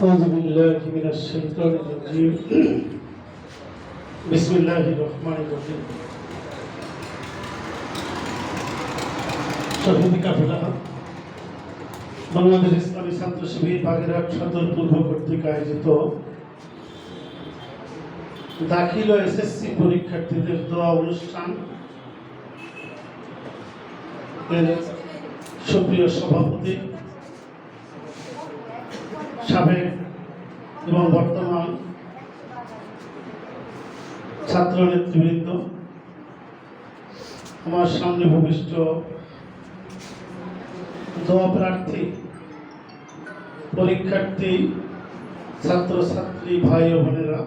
أعوذ بالله من الشيطان الرجيم بسم الله الرحمن الرحيم শহীদ কাফেলা বাংলাদেশ ইসলামী ছাত্র শিবির বাগেরহাট সদর পূর্ব কর্তৃক আয়োজিত দাখিল ও এসএসসি পরীক্ষার্থীদের দোয়া অনুষ্ঠান এর সুপ্রিয় সভাপতি সাবেক এবং বর্তমান ছাত্র নেতৃবৃন্দ, আমার সামনে ভূমিষ্ঠ দোয়া প্রার্থী পরীক্ষার্থী ছাত্রছাত্রী ভাই ও বোনেরা,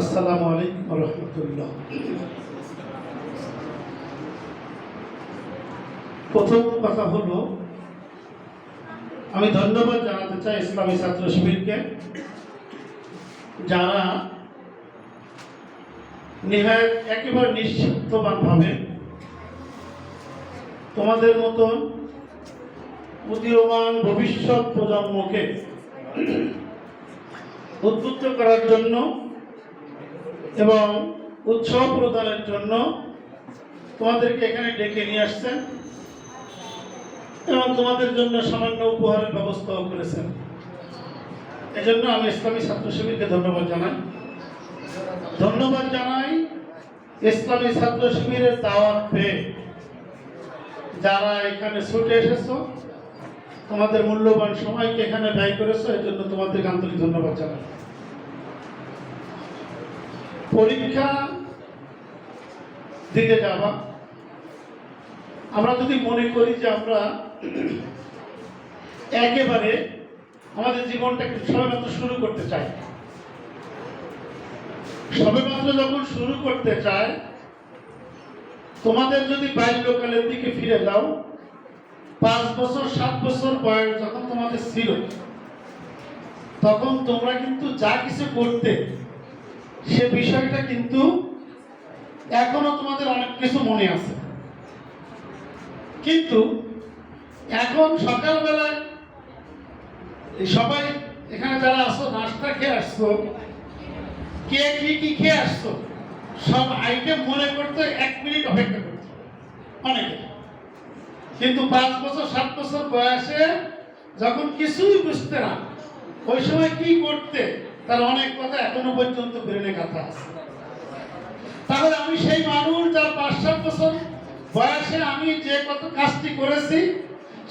আসসালামু আলাইকুম ওয়া রাহমাতুল্লাহ। প্রথম কথা হলো, আমি ধন্যবাদ জানাতে চাই ইসলামী ছাত্র শিবিরকে, যারা একেবারে নিঃস্বার্থভাবে তোমাদের মতন উদীয়মান ভবিষ্যৎ প্রজন্মকে উদ্বুদ্ধ করার জন্য এবং উৎসাহ প্রদানের জন্য তোমাদেরকে এখানে ডেকে নিয়ে আসছেন এবং তোমাদের জন্য সামান্য উপহারের ব্যবস্থাও করেছেন। এজন্য আমি ইসলামী ছাত্র শিবিরকে ধন্যবাদ জানাই। ইসলামী ছাত্র শিবিরের দাওয়াত পেয়ে যারা এখানে ছুটে এসেছো, তোমাদের মূল্যবান সময়কে এখানে ব্যয় করেছো, এর জন্য তোমাদেরকে আন্তরিক ধন্যবাদ জানাই। পরীক্ষা দিতে যাওয়া, আমরা যদি মনে করি যে আমরা একেবারে আমাদের জীবনটাকে সবেমাত্র শুরু করতে চাই, সবেমাত্র যখন শুরু করতে চাই, তোমাদের যদি বাল্যকালের দিকে ফিরে যাও, 5 বছর 7 বছর বয়স যখন তোমাদের ছিল, তখন তোমরা কিন্তু যা কিছু করতে, সে বিষয়টা কিন্তু এখনো তোমাদের অনেক কিছু মনে আছে। কিন্তু এখন সকালবেলায় সবাই এখানে যারা আসো, নাস্তা খেয়ে আসছো, কে কি খেয়ে আসছো, সব আইটেম মনে করতে 1 মিনিট অপেক্ষা করছে অনেকে। কিন্তু 5 বছর 7 বছর বয়সে যখন কিছুই বুঝতে না, ওই সময় কি করতে, তার অনেক কথা এখনো পর্যন্ত ব্রেনে গাঁথা আছে। তাহলে আমি সেই মানুষ যার 5-7 বছর বয়সে আমি যে কত কাজটি করেছি,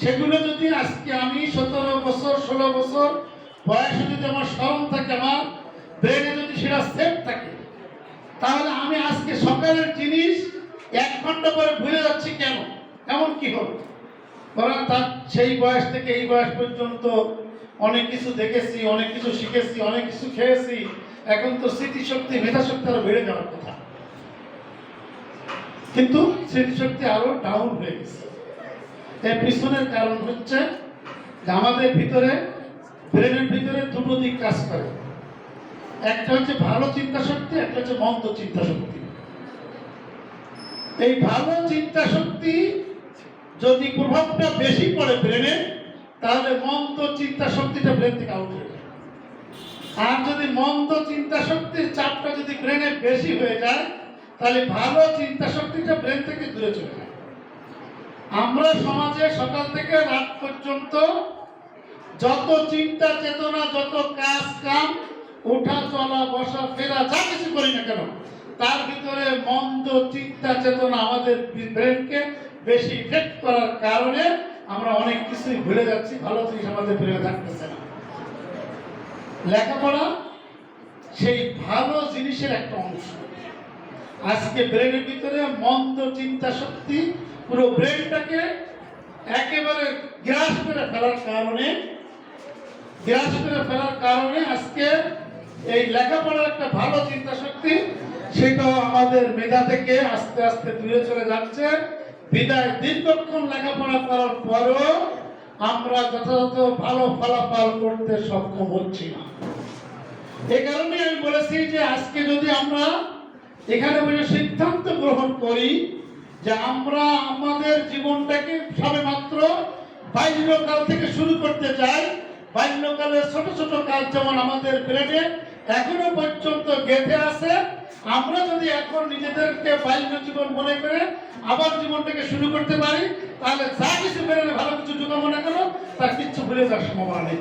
সেগুলো যদি আজকে আমি 17 বছর 16 বছর বয়সে যদি আমার স্মরণ থাকে, আমার ব্রেনে যদি সেটা সেভ থাকে, তাহলে আমি আজকে সকালের জিনিস 1 ঘন্টা পরে ভুলে যাচ্ছি কেন, এমন কি হবে? কারণ তার সেই বয়স থেকে এই বয়স পর্যন্ত অনেক কিছু দেখেছি, অনেক কিছু শিখেছি, অনেক কিছু খেয়েছি। এখন তো স্মৃতিশক্তি, মেধাশক্তি আরো বেড়ে যাওয়ার কথা, কিন্তু স্মৃতিশক্তি আরো ডাউন হয়ে গেছে। এর পিছনের কারণ হচ্ছে যে আমাদের ভিতরে, ব্রেনের ভিতরে দুটো দিক কাজ করে। একটা হচ্ছে ভালো চিন্তা শক্তি, একটা হচ্ছে মন্দ চিন্তা শক্তি। এই ভালো চিন্তা শক্তি যদি প্রভাবটা বেশি পড়ে ব্রেনে, তাহলে মন্দ চিন্তা শক্তিটা ব্রেন থেকে আউট হয়ে যায়। আর যদি মন্দ চিন্তা শক্তির চাপটা যদি ব্রেনে বেশি হয়ে যায়, তাহলে ভালো চিন্তা শক্তিটা ব্রেন থেকে দূরে চলে যায়। আমরা সমাজে সকাল থেকে রাত পর্যন্ত যত চিন্তা চেতনা, যত কাজ কাম, ওঠা চলা বসা ফেরা, যা কিছু করি না কেন, তার ভিতরে মন্দ চিন্তা চেতনা আমাদের ব্রেনকে বেশি ইফেক্ট করার কারণে আমরা অনেক কিছুই ভুলে যাচ্ছি, ভালো জিনিস আমাদের ব্রেনে থাকতেছে না। লেখাপড়া সেই ভালো জিনিসের একটা অংশ। আজকে ব্রেনের ভিতরে মন্দ চিন্তা শক্তি পুরো ব্রেনটাকে একেবারে গ্রাস করে ফেলার কারণে আজকে এই লেখাপড়ার একটা ভালো চিন্তা শক্তি, সেটাও আমাদের মেধা থেকে আস্তে আস্তে দূরে চলে যাচ্ছে। বিদায় দীর্ঘক্ষণ লেখাপড়া করার পরও আমরা যথাযথ ভালো ফলাফল করতে সক্ষম হচ্ছি না। এই কারণে আমি বলেছি যে আজকে যদি আমরা এখানে বসে সিদ্ধান্ত গ্রহণ করি যে আমরা আমাদের জীবনটাকে সবেমাত্র বাল্যকাল থেকে শুরু করতে চাই, বাল্যকালের ছোট ছোট কাজ যেমন আমাদের ব্রেনে এখনো পর্যন্ত গেঁথে আছে। আমরা যদি এখন নিজেদেরকে বাল্য জীবন মনে করে আবার জীবনটাকে শুরু করতে পারি, তাহলে যা কিছু ব্রেনে ভালো কিছু ঢুকাবো না কেন তার কিচ্ছু ভুলে যাওয়ার সম্ভাবনা নেই।